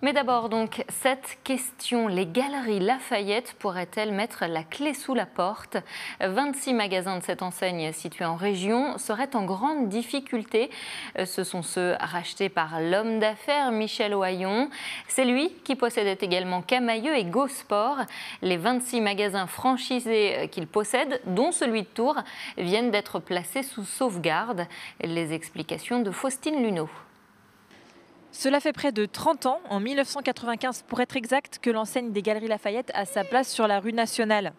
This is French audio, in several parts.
Mais d'abord donc, cette question, les Galeries Lafayette pourraient-elles mettre la clé sous la porte? 26 magasins de cette enseigne situés en région seraient en grande difficulté. Ce sont ceux rachetés par l'homme d'affaires Michel Ohaillon. C'est lui qui possédait également Camaïeu et Go Sport. Les 26 magasins franchisés qu'il possède, dont celui de Tours, viennent d'être placés sous sauvegarde. Les explications de Faustine Luneau. Cela fait près de 30 ans, en 1995 pour être exact, que l'enseigne des Galeries Lafayette a sa place sur la rue nationale.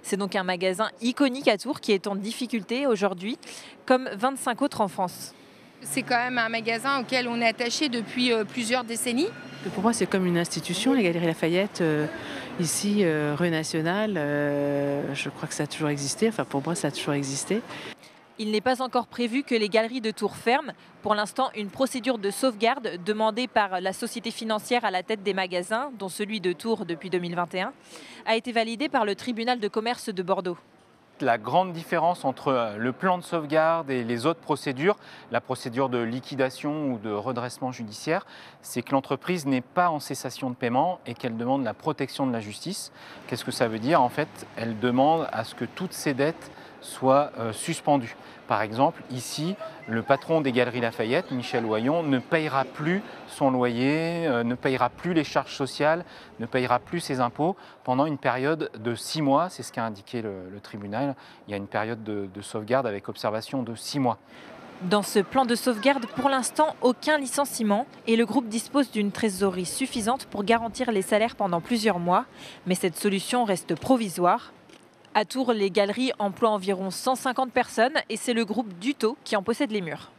C'est donc un magasin iconique à Tours qui est en difficulté aujourd'hui, comme 25 autres en France. C'est quand même un magasin auquel on est attaché depuis plusieurs décennies. Pour moi, c'est comme une institution, les Galeries Lafayette, ici, rue nationale. Je crois que ça a toujours existé. Enfin, pour moi, ça a toujours existé. Il n'est pas encore prévu que les galeries de Tours ferment. Pour l'instant, une procédure de sauvegarde demandée par la société financière à la tête des magasins, dont celui de Tours depuis 2021, a été validée par le tribunal de commerce de Bordeaux. La grande différence entre le plan de sauvegarde et les autres procédures, la procédure de liquidation ou de redressement judiciaire, c'est que l'entreprise n'est pas en cessation de paiement et qu'elle demande la protection de la justice. Qu'est-ce que ça veut dire? En fait, elle demande à ce que toutes ses dettes soient suspendues. Par exemple, ici, le patron des Galeries Lafayette, Michel Ohaillon, ne payera plus son loyer, ne payera plus les charges sociales, ne payera plus ses impôts pendant une période de 6 mois. C'est ce qu'a indiqué le tribunal. Il y a une période de sauvegarde avec observation de 6 mois. Dans ce plan de sauvegarde, pour l'instant, aucun licenciement et le groupe dispose d'une trésorerie suffisante pour garantir les salaires pendant plusieurs mois. Mais cette solution reste provisoire. À Tours, les galeries emploient environ 150 personnes et c'est le groupe Duto qui en possède les murs.